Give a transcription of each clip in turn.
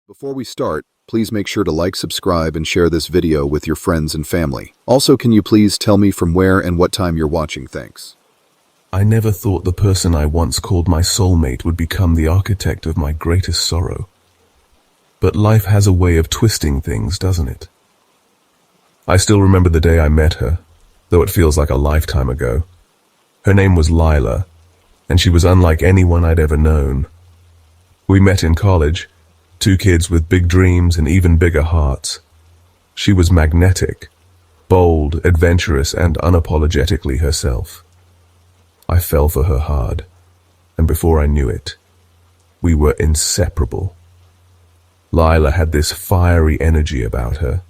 Before we start, please make sure to like, subscribe, and share this video with your friends and family. Also, can you please tell me from where and what time you're watching? Thanks. I never thought the person I once called my soulmate would become the architect of my greatest sorrow. But life has a way of twisting things, doesn't it? I still remember the day I met her, though it feels like a lifetime ago. Her name was Lila, and she was unlike anyone I'd ever known. We met in college, two kids with big dreams and even bigger hearts. She was magnetic, bold, adventurous, and unapologetically herself. I fell for her hard, and before I knew it, we were inseparable. Lila had this fiery energy about her.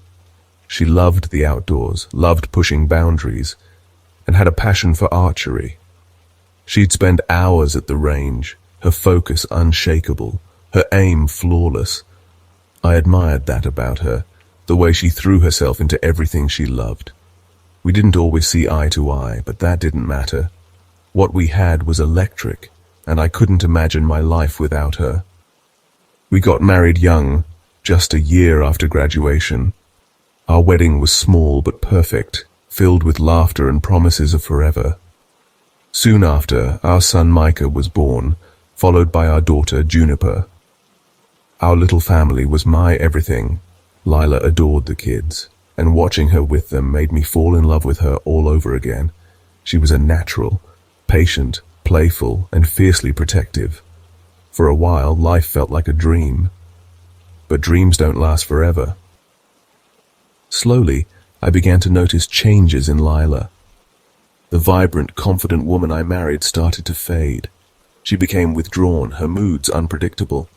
She loved the outdoors, loved pushing boundaries, and had a passion for archery. She'd spend hours at the range, her focus unshakable, her aim flawless. I admired that about her, the way she threw herself into everything she loved. We didn't always see eye to eye, but that didn't matter. What we had was electric, and I couldn't imagine my life without her. We got married young, just a year after graduation. Our wedding was small but perfect, filled with laughter and promises of forever. Soon after, our son Micah was born, followed by our daughter Juniper. Our little family was my everything. Lila adored the kids, and watching her with them made me fall in love with her all over again. She was a natural, patient, playful, and fiercely protective. For a while, life felt like a dream. But dreams don't last forever. Slowly, I began to notice changes in Lila. The vibrant, confident woman I married started to fade. She became withdrawn, her moods unpredictable.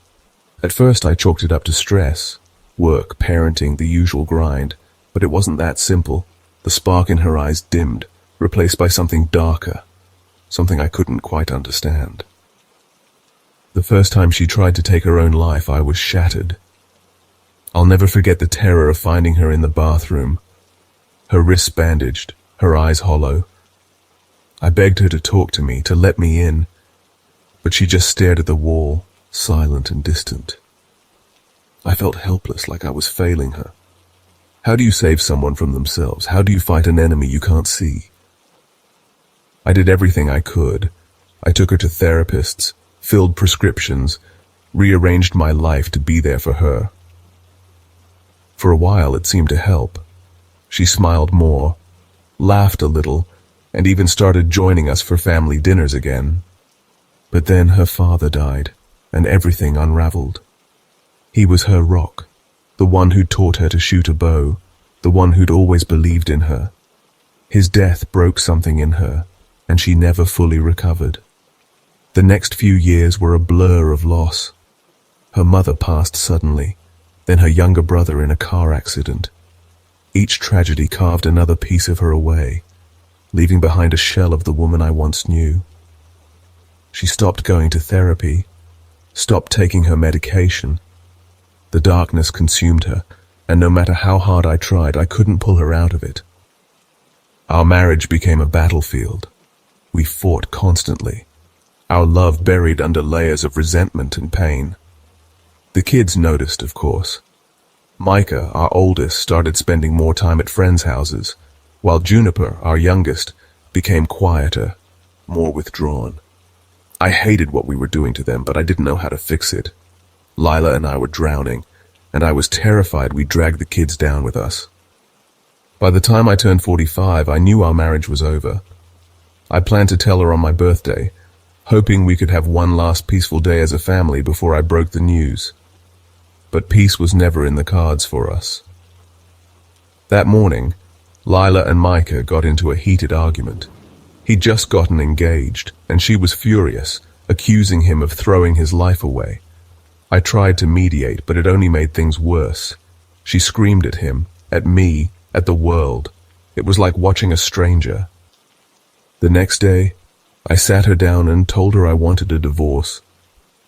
At first I chalked it up to stress, work, parenting, the usual grind, but it wasn't that simple. The spark in her eyes dimmed, replaced by something darker, something I couldn't quite understand. The first time she tried to take her own life, I was shattered. I'll never forget the terror of finding her in the bathroom, her wrists bandaged, her eyes hollow. I begged her to talk to me, to let me in, but she just stared at the wall, silent and distant. I felt helpless, like I was failing her. How do you save someone from themselves? How do you fight an enemy you can't see? I did everything I could. I took her to therapists, filled prescriptions, rearranged my life to be there for her. For a while it seemed to help. She smiled more, laughed a little, and even started joining us for family dinners again. But then her father died, and everything unraveled. He was her rock, the one who taught her to shoot a bow, the one who'd always believed in her. His death broke something in her, and she never fully recovered. The next few years were a blur of loss. Her mother passed suddenly, then her younger brother in a car accident. Each tragedy carved another piece of her away, leaving behind a shell of the woman I once knew. She stopped going to therapy, stopped taking her medication. The darkness consumed her, and no matter how hard I tried, I couldn't pull her out of it. Our marriage became a battlefield. We fought constantly, our love buried under layers of resentment and pain. The kids noticed, of course. Micah, our oldest, started spending more time at friends' houses, while Juniper, our youngest, became quieter, more withdrawn. I hated what we were doing to them, but I didn't know how to fix it. Lila and I were drowning, and I was terrified we'd drag the kids down with us. By the time I turned 45, I knew our marriage was over. I planned to tell her on my birthday, hoping we could have one last peaceful day as a family before I broke the news. But peace was never in the cards for us. That morning, Lila and Micah got into a heated argument. He'd just gotten engaged, and she was furious, accusing him of throwing his life away. I tried to mediate, but it only made things worse. She screamed at him, at me, at the world. It was like watching a stranger. The next day, I sat her down and told her I wanted a divorce.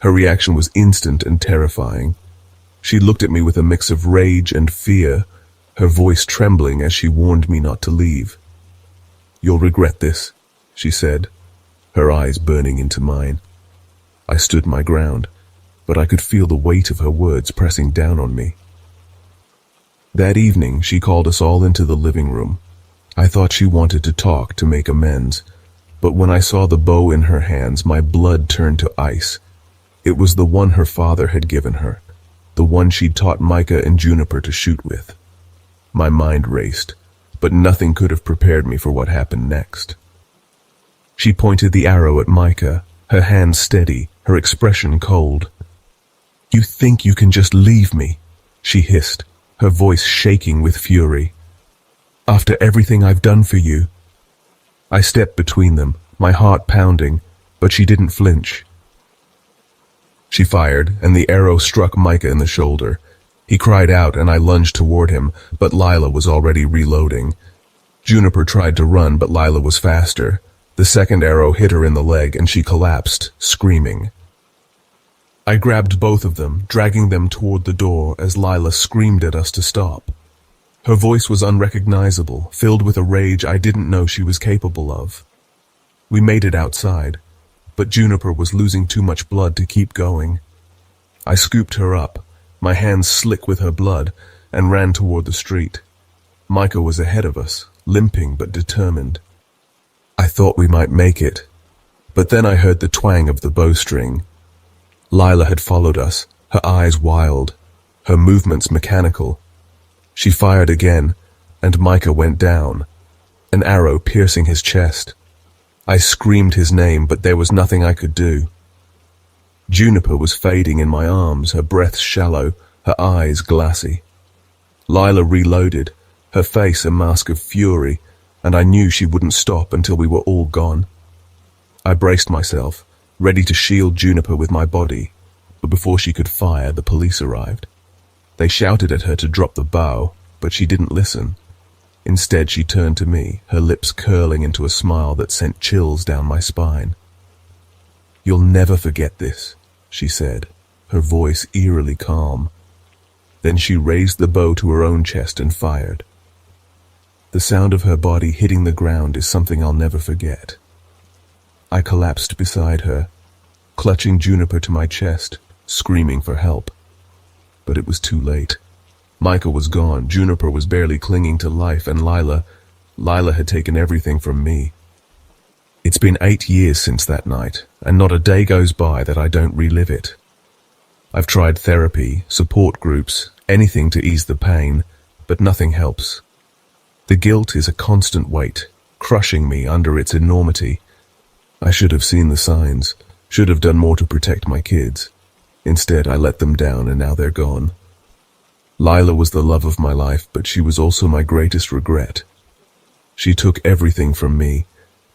Her reaction was instant and terrifying. She looked at me with a mix of rage and fear, her voice trembling as she warned me not to leave. "You'll regret this," she said, her eyes burning into mine. I stood my ground, but I could feel the weight of her words pressing down on me. That evening, she called us all into the living room. I thought she wanted to talk to make amends, but when I saw the bow in her hands, my blood turned to ice. It was the one her father had given her, the one she'd taught Micah and Juniper to shoot with. My mind raced, but nothing could have prepared me for what happened next. She pointed the arrow at Micah, her hand steady, her expression cold. "You think you can just leave me?" she hissed, her voice shaking with fury. "After everything I've done for you." I stepped between them, my heart pounding, but she didn't flinch. She fired, and the arrow struck Micah in the shoulder. He cried out, and I lunged toward him, but Lila was already reloading. Juniper tried to run, but Lila was faster. The second arrow hit her in the leg, and she collapsed, screaming. I grabbed both of them, dragging them toward the door as Lila screamed at us to stop. Her voice was unrecognizable, filled with a rage I didn't know she was capable of. We made it outside, but Juniper was losing too much blood to keep going. I scooped her up, my hands slick with her blood, and ran toward the street. Micah was ahead of us, limping but determined. I thought we might make it, but then I heard the twang of the bowstring. Lila had followed us, her eyes wild, her movements mechanical. She fired again, and Micah went down, an arrow piercing his chest. I screamed his name, but there was nothing I could do. Juniper was fading in my arms, her breath shallow, her eyes glassy. Lila reloaded, her face a mask of fury, and I knew she wouldn't stop until we were all gone. I braced myself, ready to shield Juniper with my body, but before she could fire, the police arrived. They shouted at her to drop the bow, but she didn't listen. Instead, she turned to me, her lips curling into a smile that sent chills down my spine. "You'll never forget this," she said, her voice eerily calm. Then she raised the bow to her own chest and fired. The sound of her body hitting the ground is something I'll never forget. I collapsed beside her, clutching Juniper to my chest, screaming for help. But it was too late. Micah was gone, Juniper was barely clinging to life, and Lila had taken everything from me. It's been 8 years since that night, and not a day goes by that I don't relive it. I've tried therapy, support groups, anything to ease the pain, but nothing helps. The guilt is a constant weight, crushing me under its enormity. I should have seen the signs, should have done more to protect my kids. Instead, I let them down, and now they're gone. Lila was the love of my life, but she was also my greatest regret. She took everything from me,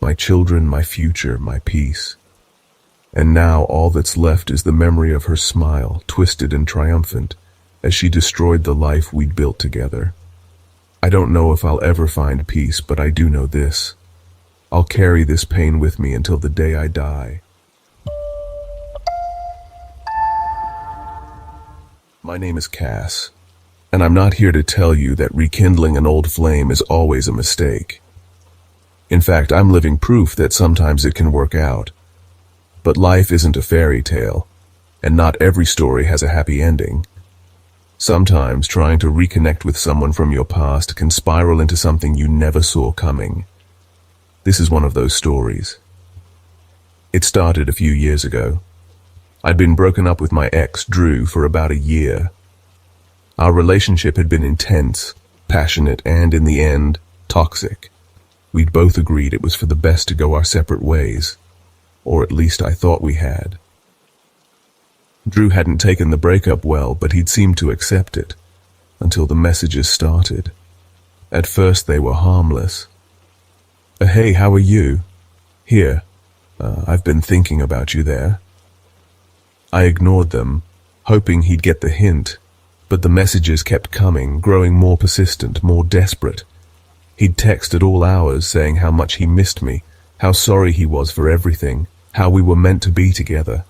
my children, my future, my peace. And now all that's left is the memory of her smile, twisted and triumphant, as she destroyed the life we'd built together. I don't know if I'll ever find peace, but I do know this. I'll carry this pain with me until the day I die. My name is Cass, and I'm not here to tell you that rekindling an old flame is always a mistake. In fact, I'm living proof that sometimes it can work out. But life isn't a fairy tale, and not every story has a happy ending. Sometimes trying to reconnect with someone from your past can spiral into something you never saw coming. This is one of those stories. It started a few years ago. I'd been broken up with my ex, Drew, for about a year. Our relationship had been intense, passionate, and in the end, toxic. We'd both agreed it was for the best to go our separate ways, or at least I thought we had. Drew hadn't taken the breakup well, but he'd seemed to accept it, until the messages started. At first they were harmless. Hey, how are you? Here, I've been thinking about you there. I ignored them, hoping he'd get the hint, but the messages kept coming, growing more persistent, more desperate. He'd text at all hours saying how much he missed me, how sorry he was for everything, how we were meant to be together.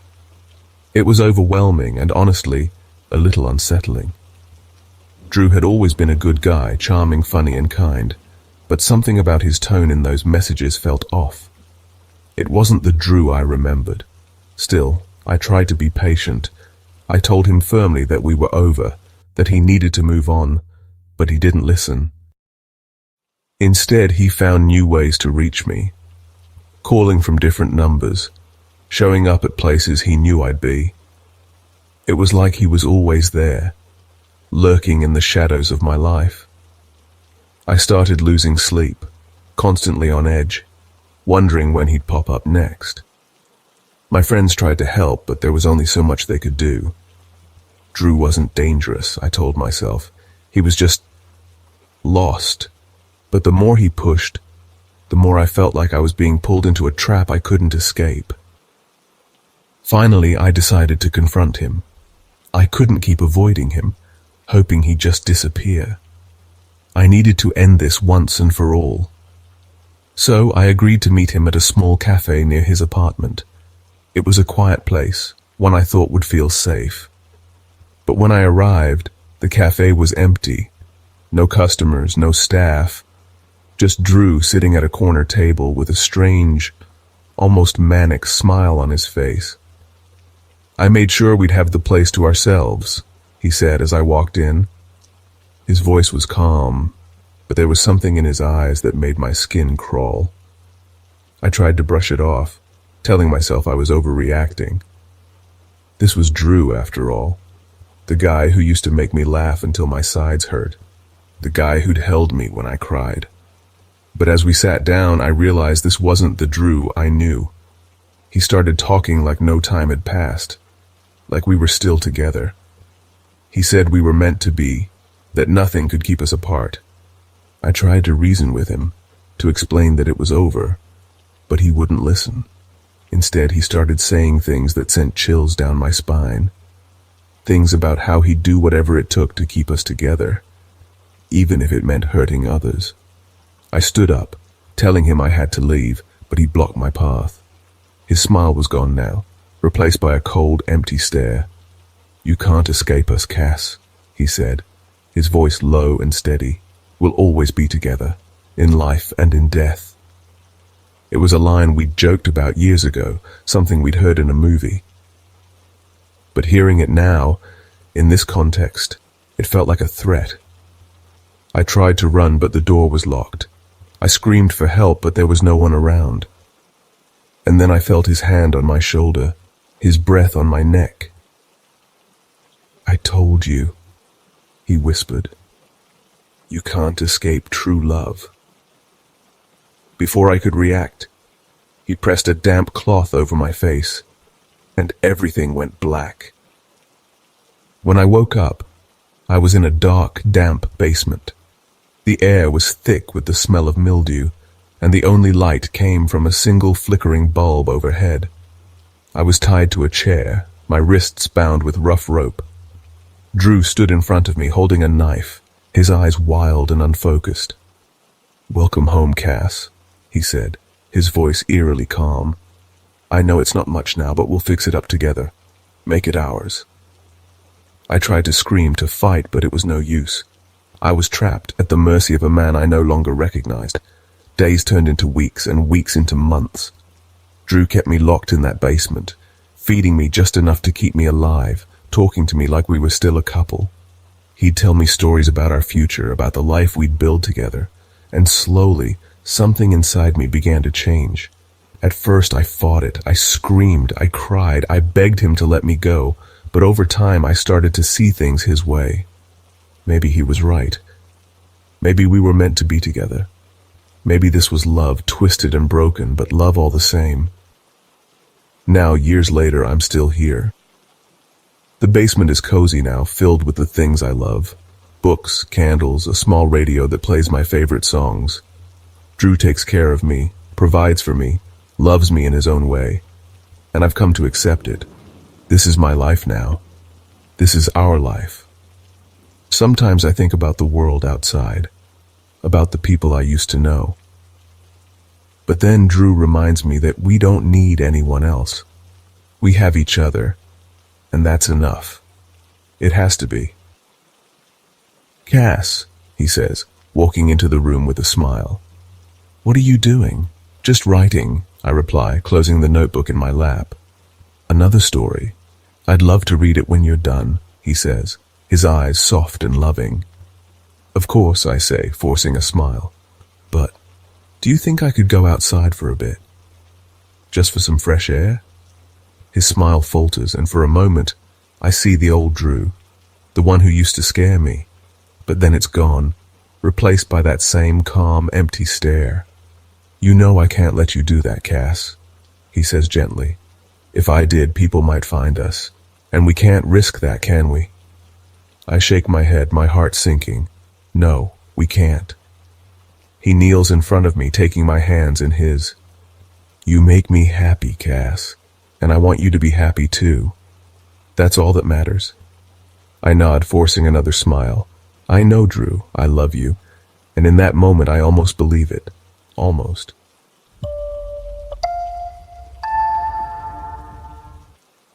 It was overwhelming and honestly, a little unsettling. Drew had always been a good guy, charming, funny, and kind, but something about his tone in those messages felt off. It wasn't the Drew I remembered. Still, I tried to be patient, I told him firmly that we were over, that he needed to move on, but he didn't listen. Instead, he found new ways to reach me, calling from different numbers, showing up at places he knew I'd be. It was like he was always there, lurking in the shadows of my life. I started losing sleep, constantly on edge, wondering when he'd pop up next. My friends tried to help, but there was only so much they could do. Drew wasn't dangerous, I told myself. He was just lost. But the more he pushed, the more I felt like I was being pulled into a trap I couldn't escape. Finally, I decided to confront him. I couldn't keep avoiding him, hoping he'd just disappear. I needed to end this once and for all. So I agreed to meet him at a small cafe near his apartment. It was a quiet place, one I thought would feel safe. But when I arrived, the cafe was empty. No customers, no staff. Just Drew sitting at a corner table with a strange, almost manic smile on his face. "I made sure we'd have the place to ourselves," he said as I walked in. His voice was calm, but there was something in his eyes that made my skin crawl. I tried to brush it off, telling myself I was overreacting. This was Drew, after all. The guy who used to make me laugh until my sides hurt. The guy who'd held me when I cried. But as we sat down, I realized this wasn't the Drew I knew. He started talking like no time had passed, like we were still together. He said we were meant to be, that nothing could keep us apart. I tried to reason with him, to explain that it was over, but he wouldn't listen. Instead, he started saying things that sent chills down my spine. Things about how he'd do whatever it took to keep us together, even if it meant hurting others. I stood up, telling him I had to leave, but he blocked my path. His smile was gone now, replaced by a cold, empty stare. "You can't escape us, Cass," he said, his voice low and steady. "We'll always be together, in life and in death." It was a line we'd joked about years ago, something we'd heard in a movie. But hearing it now, in this context, it felt like a threat. I tried to run, but the door was locked. I screamed for help, but there was no one around. And then I felt his hand on my shoulder, his breath on my neck. "I told you," he whispered. "You can't escape true love." Before I could react, he pressed a damp cloth over my face, and everything went black. When I woke up, I was in a dark, damp basement. The air was thick with the smell of mildew, and the only light came from a single flickering bulb overhead. I was tied to a chair, my wrists bound with rough rope. Drew stood in front of me holding a knife, his eyes wild and unfocused. "Welcome home, Cass," he said, his voice eerily calm. "I know it's not much now, but we'll fix it up together. Make it ours." I tried to scream, to fight, but it was no use. I was trapped at the mercy of a man I no longer recognized. Days turned into weeks, and weeks into months. Drew kept me locked in that basement, feeding me just enough to keep me alive, talking to me like we were still a couple. He'd tell me stories about our future, about the life we'd build together, and slowly, something inside me began to change. At first I fought it, I screamed, I cried, I begged him to let me go, but over time I started to see things his way. Maybe he was right. Maybe we were meant to be together. Maybe this was love, twisted and broken, but love all the same. Now, years later, I'm still here. The basement is cozy now, filled with the things I love. Books, candles, a small radio that plays my favorite songs. Drew takes care of me, provides for me, loves me in his own way. And I've come to accept it. This is my life now. This is our life. Sometimes I think about the world outside, about the people I used to know. But then Drew reminds me that we don't need anyone else. We have each other, and that's enough. It has to be. "Cass," he says, walking into the room with a smile. "What are you doing?" "Just writing," I reply, closing the notebook in my lap. "Another story?" I'd love to read it when you're done, he says, his eyes soft and loving. Of course, I say, forcing a smile. But do you think I could go outside for a bit? Just for some fresh air? His smile falters, and for a moment, I see the old Drew, the one who used to scare me. But then it's gone, replaced by that same calm, empty stare. You know I can't let you do that, Cass, he says gently. If I did, people might find us, and we can't risk that, can we? I shake my head, my heart sinking. No, we can't. He kneels in front of me, taking my hands in his. You make me happy, Cass, and I want you to be happy too. That's all that matters. I nod, forcing another smile. I know, Drew, I love you, and in that moment I almost believe it. Almost.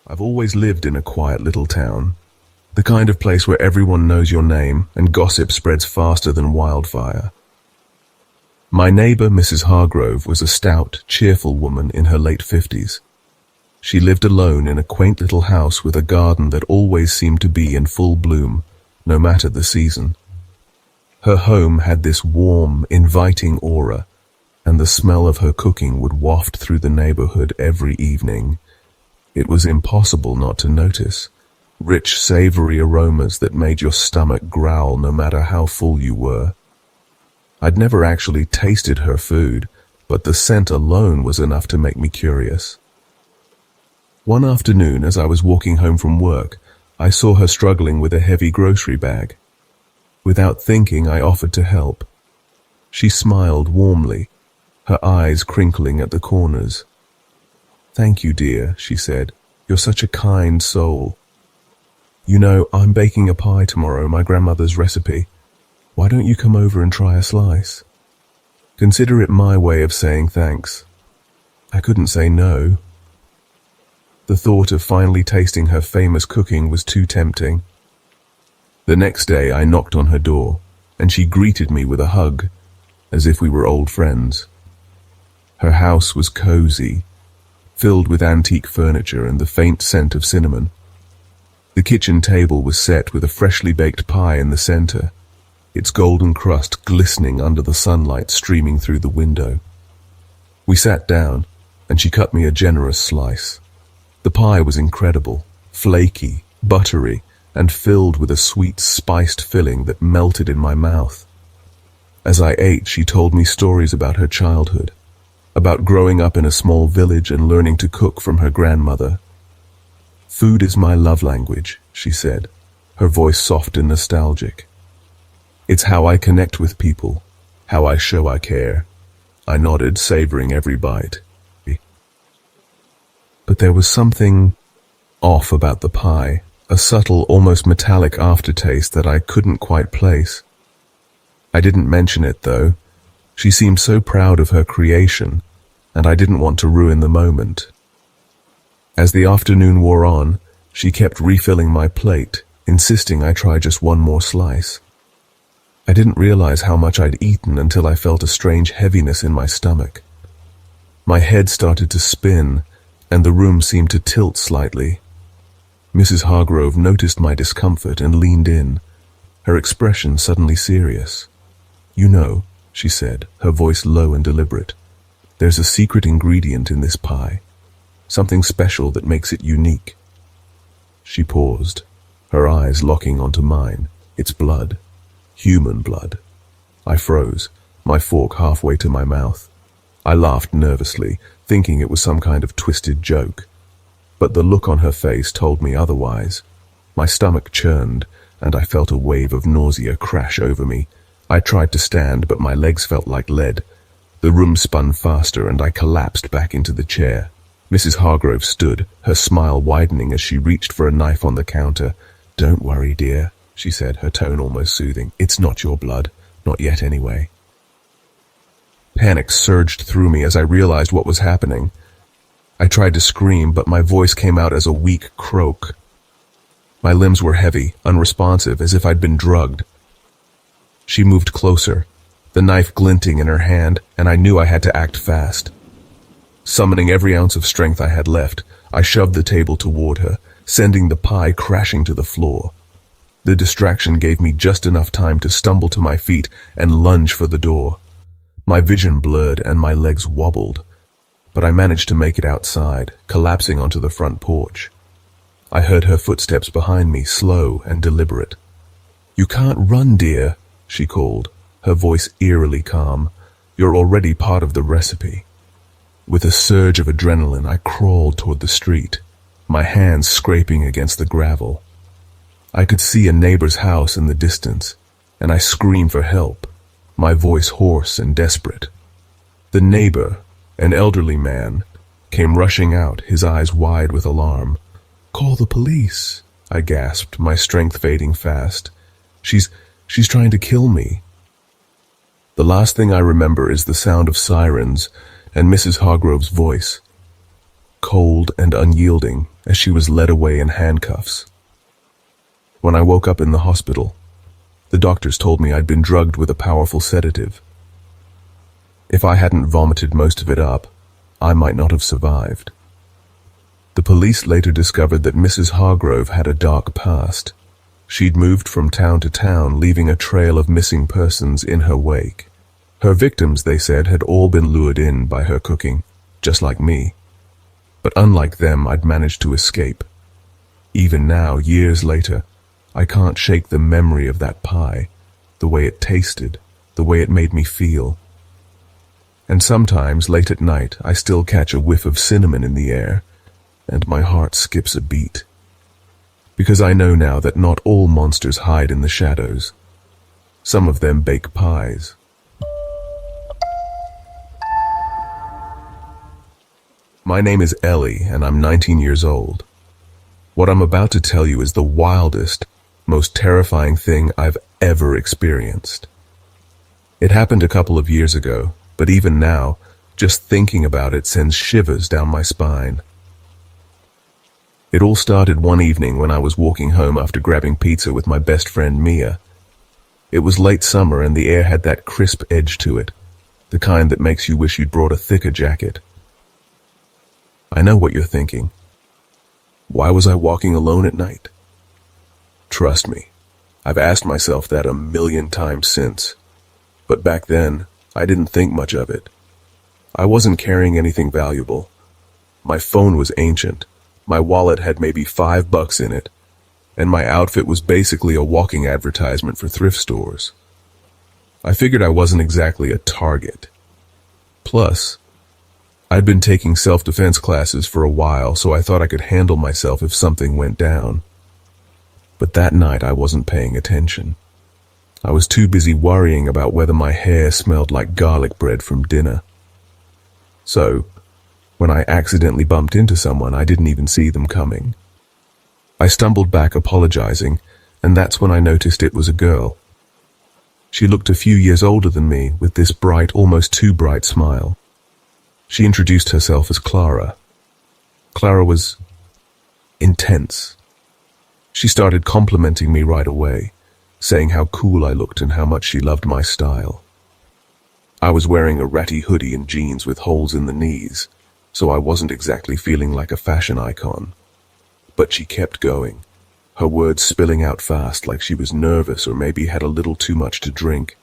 I've always lived in a quiet little town, the kind of place where everyone knows your name and gossip spreads faster than wildfire. My neighbor, Mrs. Hargrove, was a stout, cheerful woman in her late 50s. She lived alone in a quaint little house with a garden that always seemed to be in full bloom, no matter the season. Her home had this warm, inviting aura, and the smell of her cooking would waft through the neighborhood every evening. It was impossible not to notice. Rich, savory aromas that made your stomach growl no matter how full you were. I'd never actually tasted her food, but the scent alone was enough to make me curious. One afternoon, as I was walking home from work, I saw her struggling with a heavy grocery bag. Without thinking, I offered to help. She smiled warmly, her eyes crinkling at the corners. Thank you, dear, she said. You're such a kind soul. You know, I'm baking a pie tomorrow, my grandmother's recipe. Why don't you come over and try a slice? Consider it my way of saying thanks. I couldn't say no. The thought of finally tasting her famous cooking was too tempting. The next day I knocked on her door, and she greeted me with a hug, as if we were old friends. Her house was cozy, filled with antique furniture and the faint scent of cinnamon. The kitchen table was set with a freshly baked pie in the center, its golden crust glistening under the sunlight streaming through the window. We sat down, and she cut me a generous slice. The pie was incredible, flaky, buttery, and filled with a sweet, spiced filling that melted in my mouth. As I ate, she told me stories about her childhood, about growing up in a small village and learning to cook from her grandmother. Food is my love language, she said, her voice soft and nostalgic. It's how I connect with people, how I show I care. I nodded, savoring every bite. But there was something off about the pie, a subtle, almost metallic aftertaste that I couldn't quite place. I didn't mention it, though. She seemed so proud of her creation, and I didn't want to ruin the moment. As the afternoon wore on, she kept refilling my plate, insisting I try just one more slice. I didn't realize how much I'd eaten until I felt a strange heaviness in my stomach. My head started to spin, and the room seemed to tilt slightly. Mrs. Hargrove noticed my discomfort and leaned in, her expression suddenly serious. You know, she said, her voice low and deliberate, there's a secret ingredient in this pie, something special that makes it unique. She paused, her eyes locking onto mine. It's blood. Human blood. I froze, my fork halfway to my mouth. I laughed nervously, thinking it was some kind of twisted joke. But the look on her face told me otherwise. My stomach churned, and I felt a wave of nausea crash over me. I tried to stand, but my legs felt like lead. The room spun faster, and I collapsed back into the chair. Mrs. Hargrove stood, her smile widening as she reached for a knife on the counter. Don't worry, dear, she said, her tone almost soothing. It's not your blood. Not yet, anyway. Panic surged through me as I realized what was happening. I tried to scream, but my voice came out as a weak croak. My limbs were heavy, unresponsive, as if I'd been drugged. She moved closer, the knife glinting in her hand, and I knew I had to act fast. Summoning every ounce of strength I had left, I shoved the table toward her, sending the pie crashing to the floor. The distraction gave me just enough time to stumble to my feet and lunge for the door. My vision blurred and my legs wobbled, but I managed to make it outside, collapsing onto the front porch. I heard her footsteps behind me, slow and deliberate. "You can't run, dear," she called, her voice eerily calm. "You're already part of the recipe." With a surge of adrenaline, I crawled toward the street, my hands scraping against the gravel. I could see a neighbor's house in the distance, and I screamed for help, my voice hoarse and desperate. The neighbor, an elderly man, came rushing out, his eyes wide with alarm. "Call the police," I gasped, my strength fading fast. She's trying to kill me." The last thing I remember is the sound of sirens and Mrs. Hargrove's voice, cold and unyielding as she was led away in handcuffs. When I woke up in the hospital, the doctors told me I'd been drugged with a powerful sedative. If I hadn't vomited most of it up, I might not have survived. The police later discovered that Mrs. Hargrove had a dark past. She'd moved from town to town, leaving a trail of missing persons in her wake. Her victims, they said, had all been lured in by her cooking, just like me. But unlike them, I'd managed to escape. Even now, years later, I can't shake the memory of that pie, the way it tasted, the way it made me feel. And sometimes, late at night, I still catch a whiff of cinnamon in the air, and my heart skips a beat. Because I know now that not all monsters hide in the shadows. Some of them bake pies. My name is Ellie, and I'm 19 years old. What I'm about to tell you is the wildest, most terrifying thing I've ever experienced. It happened a couple of years ago, but even now, just thinking about it sends shivers down my spine. It all started one evening when I was walking home after grabbing pizza with my best friend Mia. It was late summer and the air had that crisp edge to it, the kind that makes you wish you'd brought a thicker jacket. I know what you're thinking. Why was I walking alone at night? Trust me, I've asked myself that a million times since. But back then, I didn't think much of it. I wasn't carrying anything valuable. My phone was ancient. My wallet had maybe $5 in it, and my outfit was basically a walking advertisement for thrift stores. I figured I wasn't exactly a target. Plus, I'd been taking self-defense classes for a while, so I thought I could handle myself if something went down. But that night I wasn't paying attention. I was too busy worrying about whether my hair smelled like garlic bread from dinner. So, when I accidentally bumped into someone, I didn't even see them coming. I stumbled back, apologizing, and that's when I noticed it was a girl. She looked a few years older than me, with this bright, almost too bright smile. She introduced herself as Clara. Clara was intense. She started complimenting me right away, saying how cool I looked and how much she loved my style. I was wearing a ratty hoodie and jeans with holes in the knees, so I wasn't exactly feeling like a fashion icon. But she kept going, her words spilling out fast like she was nervous or maybe had a little too much to drink.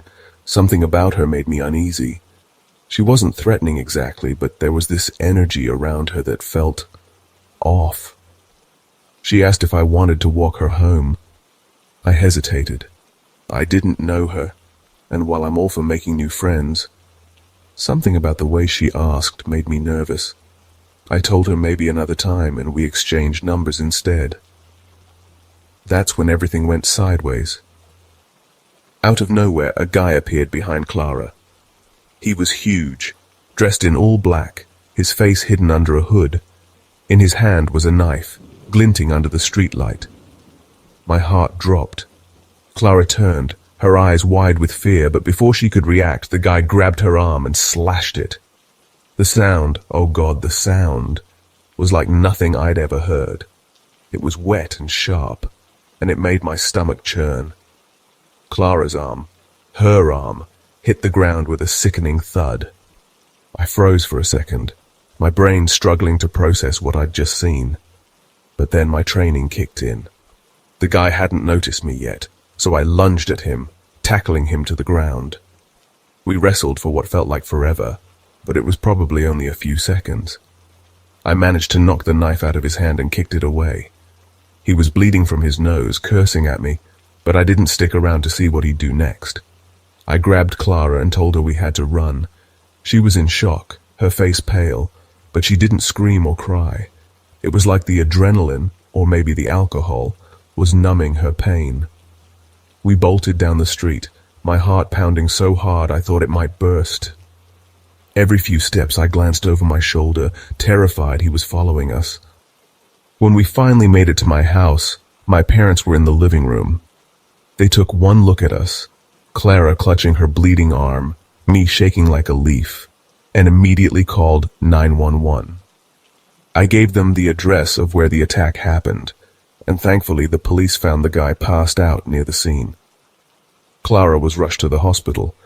Something about her made me uneasy. She wasn't threatening exactly, but there was this energy around her that felt off. She asked if I wanted to walk her home. I hesitated. I didn't know her, and while I'm all for making new friends, something about the way she asked made me nervous. I told her maybe another time, and we exchanged numbers instead. That's when everything went sideways. Out of nowhere, a guy appeared behind Clara. He was huge, dressed in all black, his face hidden under a hood. In his hand was a knife, glinting under the streetlight. My heart dropped. Clara turned, her eyes wide with fear, but before she could react, the guy grabbed her arm and slashed it. The sound, oh God, the sound, was like nothing I'd ever heard. It was wet and sharp, and it made my stomach churn. Clara's arm, her arm, hit the ground with a sickening thud. I froze for a second, my brain struggling to process what I'd just seen. But then my training kicked in. The guy hadn't noticed me yet, so I lunged at him, tackling him to the ground. We wrestled for what felt like forever, but it was probably only a few seconds. I managed to knock the knife out of his hand and kicked it away. He was bleeding from his nose, cursing at me, but I didn't stick around to see what he'd do next. I grabbed Clara and told her we had to run. She was in shock, her face pale, but she didn't scream or cry. It was like the adrenaline, or maybe the alcohol, was numbing her pain. We bolted down the street, my heart pounding so hard I thought it might burst. Every few steps I glanced over my shoulder, terrified he was following us. When we finally made it to my house, my parents were in the living room. They took one look at us, Clara clutching her bleeding arm, me shaking like a leaf, and immediately called 911. I gave them the address of where the attack happened, and thankfully the police found the guy passed out near the scene. Clara was rushed to the hospital.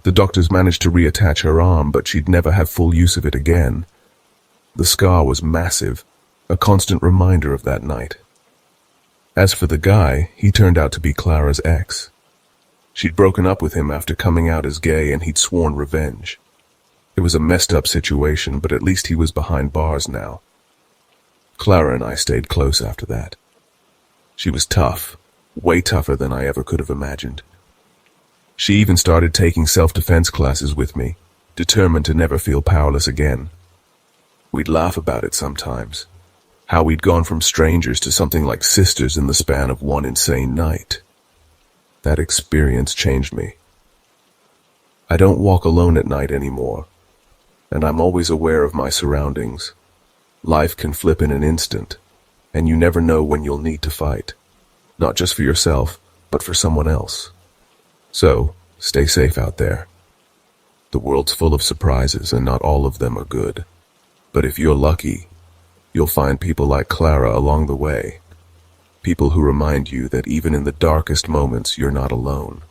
The doctors managed to reattach her arm, but she'd never have full use of it again. The scar was massive, a constant reminder of that night. As for the guy, he turned out to be Clara's ex. She'd broken up with him after coming out as gay, and he'd sworn revenge. It was a messed up situation, but at least he was behind bars now. Clara and I stayed close after that. She was tough, way tougher than I ever could have imagined. She even started taking self-defense classes with me, determined to never feel powerless again. We'd laugh about it sometimes, how we'd gone from strangers to something like sisters in the span of one insane night. That experience changed me. I don't walk alone at night anymore, and I'm always aware of my surroundings. Life can flip in an instant, and you never know when you'll need to fight, not just for yourself, but for someone else. So, stay safe out there. The world's full of surprises, and not all of them are good. But if you're lucky, you'll find people like Clara along the way. People who remind you that even in the darkest moments, you're not alone.